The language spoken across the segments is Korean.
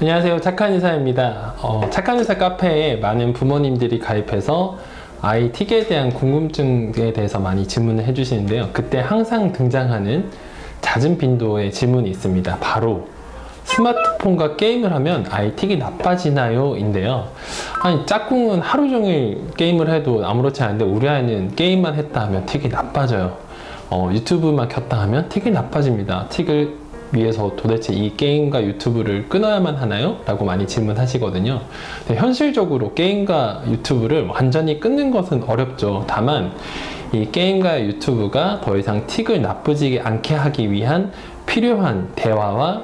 안녕하세요. 착한 의사입니다. 착한 의사 카페에 많은 부모님들이 가입해서 아이 틱에 대한 궁금증에 대해서 많이 질문을 해주시는데요. 그때 항상 등장하는 잦은 빈도의 질문이 있습니다. 바로 스마트폰과 게임을 하면 아이 틱이 나빠지나요? 인데요. 아니, 짝꿍은 하루 종일 게임을 해도 아무렇지 않은데 우리 아이는 게임만 했다 하면 틱이 나빠져요. 유튜브만 켰다 하면 틱이 나빠집니다. 틱을 위해서 도대체 이 게임과 유튜브를 끊어야만 하나요? 라고 많이 질문하시거든요. 근데 현실적으로 게임과 유튜브를 완전히 끊는 것은 어렵죠. 다만 이 게임과 유튜브가 더 이상 틱을 나쁘지 않게 하기 위한 필요한 대화와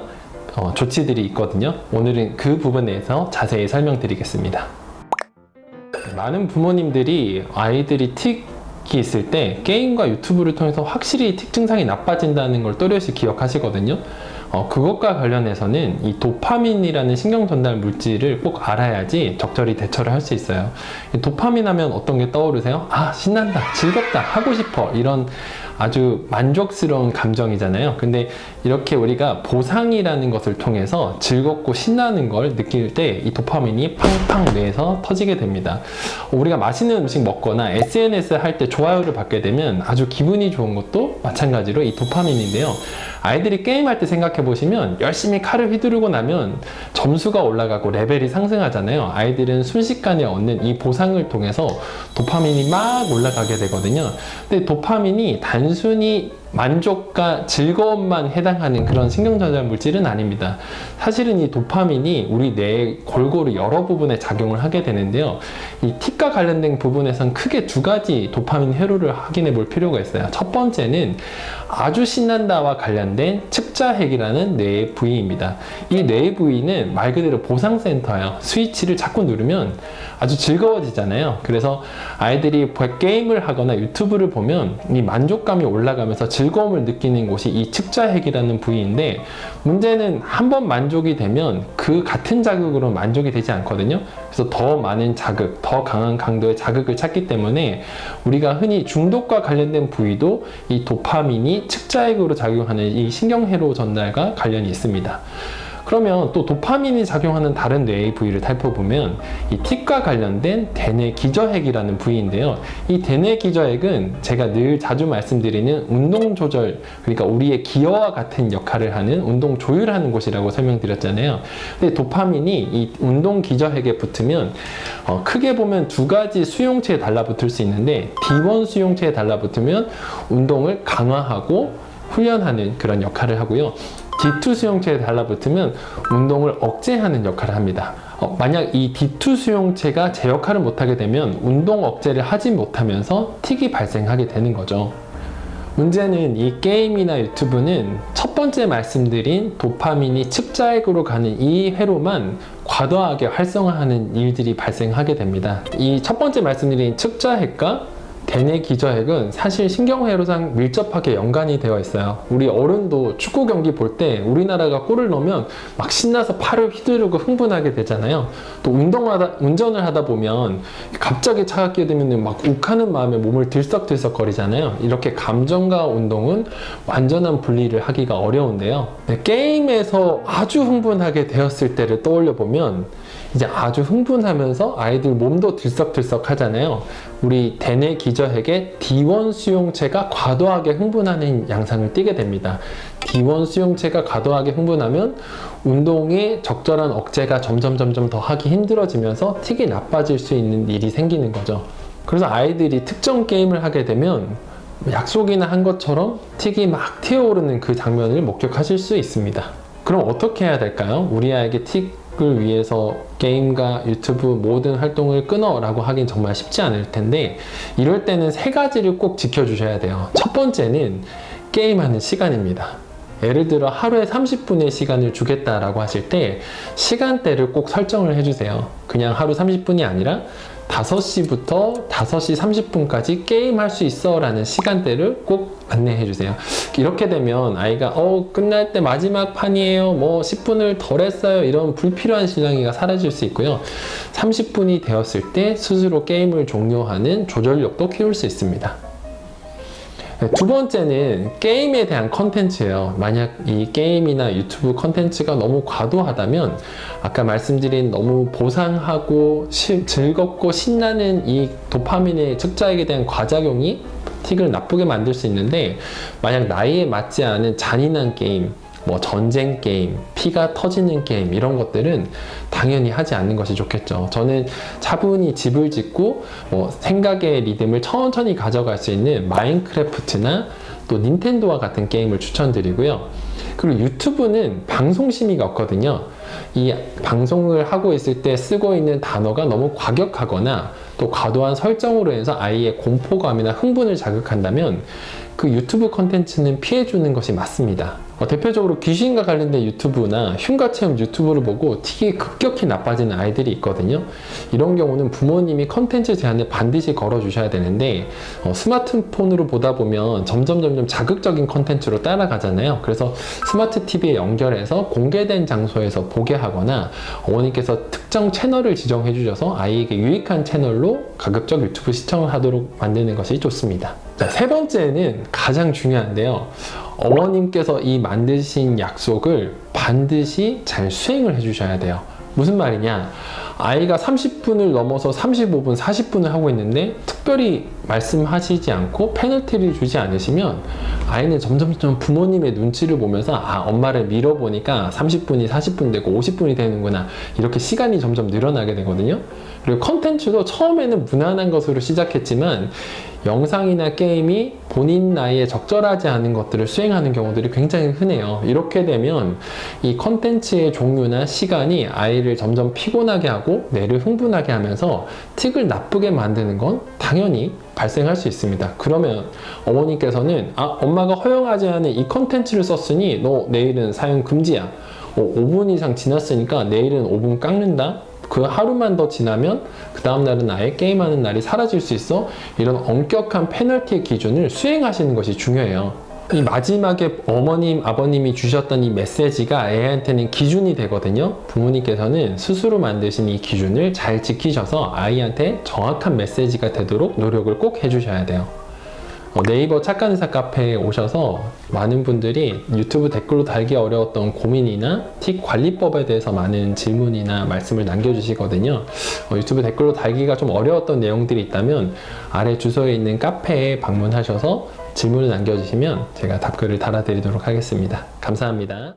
조치들이 있거든요. 오늘은 그 부분에 대해서 자세히 설명드리겠습니다. 많은 부모님들이 아이들이 틱이 있을 때 게임과 유튜브를 통해서 확실히 틱 증상이 나빠진다는 걸 또렷이 기억하시거든요. 그것과 관련해서는 이 도파민이라는 신경 전달 물질을 꼭 알아야지 적절히 대처를 할 수 있어요. 이 도파민 하면 어떤 게 떠오르세요? 아, 신난다, 즐겁다, 하고 싶어, 이런 아주 만족스러운 감정이잖아요. 근데 이렇게 우리가 보상이라는 것을 통해서 즐겁고 신나는 걸 느낄 때 이 도파민이 팡팡 뇌에서 터지게 됩니다. 우리가 맛있는 음식 먹거나 SNS 할 때 좋아요를 받게 되면 아주 기분이 좋은 것도 마찬가지로 이 도파민인데요. 아이들이 게임할 때 생각해 보시면 열심히 칼을 휘두르고 나면 점수가 올라가고 레벨이 상승하잖아요. 아이들은 순식간에 얻는 이 보상을 통해서 도파민이 막 올라가게 되거든요. 근데 도파민이 단순히 만족과 즐거움만 해당하는 그런 신경전달 물질은 아닙니다. 사실은 이 도파민이 우리 뇌의 골고루 여러 부분에 작용을 하게 되는데요. 이 틱과 관련된 부분에선 크게 두 가지 도파민 회로를 확인해 볼 필요가 있어요. 첫 번째는 아주 신난다와 관련된 측자핵이라는 뇌의 부위입니다. 이 뇌의 부위는 말 그대로 보상센터예요. 스위치를 자꾸 누르면 아주 즐거워지잖아요. 그래서 아이들이 게임을 하거나 유튜브를 보면 이 만족감이 올라가면서 즐거움을 느끼는 곳이 이 측자핵이라는 부위인데, 문제는 한번 만족이 되면 그 같은 자극으로 만족이 되지 않거든요. 그래서 더 많은 자극, 더 강한 강도의 자극을 찾기 때문에 우리가 흔히 중독과 관련된 부위도 이 도파민이 측자핵으로 작용하는 이 신경회로 전달과 관련이 있습니다. 그러면 또 도파민이 작용하는 다른 뇌의 부위를 살펴보면 이 틱과 관련된 대뇌 기저핵이라는 부위인데요. 이 대뇌 기저핵은 제가 늘 자주 말씀드리는 운동 조절, 그러니까 우리의 기어와 같은 역할을 하는 운동 조율하는 곳이라고 설명드렸잖아요. 근데 도파민이 이 운동 기저핵에 붙으면 크게 보면 두 가지 수용체에 달라붙을 수 있는데, D1 수용체에 달라붙으면 운동을 강화하고 훈련하는 그런 역할을 하고요. D2 수용체에 달라붙으면 운동을 억제하는 역할을 합니다. 만약 이 D2 수용체가 제 역할을 못하게 되면 운동 억제를 하지 못하면서 틱이 발생하게 되는 거죠. 문제는 이 게임이나 유튜브는 첫 번째 말씀드린 도파민이 측자핵으로 가는 이 회로만 과도하게 활성화하는 일들이 발생하게 됩니다. 이 첫 번째 말씀드린 측자핵과 대뇌 기저핵은 사실 신경회로상 밀접하게 연관이 되어 있어요. 우리 어른도 축구 경기 볼 때 우리나라가 골을 넣으면 막 신나서 팔을 휘두르고 흥분하게 되잖아요. 또 운전을 하다 보면 갑자기 차가 끼어들면 막 욱하는 마음에 몸을 들썩들썩 거리잖아요. 이렇게 감정과 운동은 완전한 분리를 하기가 어려운데요. 게임에서 아주 흥분하게 되었을 때를 떠올려 보면 이제 아주 흥분하면서 아이들 몸도 들썩들썩 하잖아요. 우리 대뇌 기저핵의 D1 수용체가 과도하게 흥분하는 양상을 띠게 됩니다. D1 수용체가 과도하게 흥분하면 운동의 적절한 억제가 점점 더 하기 힘들어지면서 틱이 나빠질 수 있는 일이 생기는 거죠. 그래서 아이들이 특정 게임을 하게 되면 약속이나 한 것처럼 틱이 막 튀어오르는 그 장면을 목격하실 수 있습니다. 그럼 어떻게 해야 될까요? 우리 아이에게 틱을 위해서 게임과 유튜브 모든 활동을 끊어 라고 하긴 정말 쉽지 않을 텐데, 이럴 때는 세 가지를 꼭 지켜주셔야 돼요. 첫 번째는 게임하는 시간입니다. 예를 들어 하루에 30분의 시간을 주겠다라고 하실 때 시간대를 꼭 설정을 해주세요. 그냥 하루 30분이 아니라 5시부터 5시 30분까지 게임할 수 있어 라는 시간대를 꼭 안내해 주세요. 이렇게 되면 아이가 끝날 때 마지막 판이에요, 뭐 10분을 덜 했어요, 이런 불필요한 실랑이가 사라질 수 있고요. 30분이 되었을 때 스스로 게임을 종료하는 조절력도 키울 수 있습니다. 네, 두 번째는 게임에 대한 컨텐츠예요. 만약 이 게임이나 유튜브 컨텐츠가 너무 과도하다면 아까 말씀드린 너무 보상하고 즐겁고 신나는 이 도파민의 흑자액에 대한 과작용이 틱을 나쁘게 만들 수 있는데, 만약 나이에 맞지 않은 잔인한 게임, 뭐 전쟁 게임, 피가 터지는 게임, 이런 것들은 당연히 하지 않는 것이 좋겠죠. 저는 차분히 집을 짓고 뭐 생각의 리듬을 천천히 가져갈 수 있는 마인크래프트나 또 닌텐도와 같은 게임을 추천드리고요. 그리고 유튜브는 방송 심의가 없거든요. 이 방송을 하고 있을 때 쓰고 있는 단어가 너무 과격하거나 또 과도한 설정으로 해서 아이의 공포감이나 흥분을 자극한다면 그 유튜브 컨텐츠는 피해주는 것이 맞습니다. 대표적으로 귀신과 관련된 유튜브나 흉가 체험 유튜브를 보고 틱이 급격히 나빠지는 아이들이 있거든요. 이런 경우는 부모님이 컨텐츠 제한을 반드시 걸어주셔야 되는데, 스마트폰으로 보다 보면 점점 자극적인 컨텐츠로 따라가잖아요. 그래서 스마트 TV에 연결해서 공개된 장소에서 보게 하거나 어머니께서 특정 채널을 지정해 주셔서 아이에게 유익한 채널로 가급적 유튜브 시청을 하도록 만드는 것이 좋습니다. 자, 세 번째는 가장 중요한데요. 어머님께서 이 만드신 약속을 반드시 잘 수행을 해주셔야 돼요. 무슨 말이냐? 아이가 30분을 넘어서 35분, 40분을 하고 있는데 특별히 말씀하시지 않고 페널티를 주지 않으시면 아이는 점점 부모님의 눈치를 보면서 엄마를 밀어보니까 30분이 40분 되고 50분이 되는구나, 이렇게 시간이 점점 늘어나게 되거든요. 그리고 컨텐츠도 처음에는 무난한 것으로 시작했지만 영상이나 게임이 본인 나이에 적절하지 않은 것들을 수행하는 경우들이 굉장히 흔해요. 이렇게 되면 이 컨텐츠의 종류나 시간이 아이를 점점 피곤하게 하고 뇌를 흥분하게 하면서 틱을 나쁘게 만드는 건 당연히 발생할 수 있습니다. 그러면 어머니께서는 엄마가 허용하지 않은 이 컨텐츠를 썼으니 너 내일은 사용 금지야. 5분 이상 지났으니까 내일은 5분 깎는다. 그 하루만 더 지나면 그 다음날은 아예 게임하는 날이 사라질 수 있어. 이런 엄격한 페널티의 기준을 수행하시는 것이 중요해요. 이 마지막에 어머님, 아버님이 주셨던 이 메시지가 애한테는 기준이 되거든요. 부모님께서는 스스로 만드신 이 기준을 잘 지키셔서 아이한테 정확한 메시지가 되도록 노력을 꼭 해주셔야 돼요. 네이버 착한 의사 카페에 오셔서 많은 분들이 유튜브 댓글로 달기 어려웠던 고민이나 틱 관리법에 대해서 많은 질문이나 말씀을 남겨주시거든요. 유튜브 댓글로 달기가 좀 어려웠던 내용들이 있다면 아래 주소에 있는 카페에 방문하셔서 질문을 남겨주시면 제가 답글을 달아드리도록 하겠습니다. 감사합니다.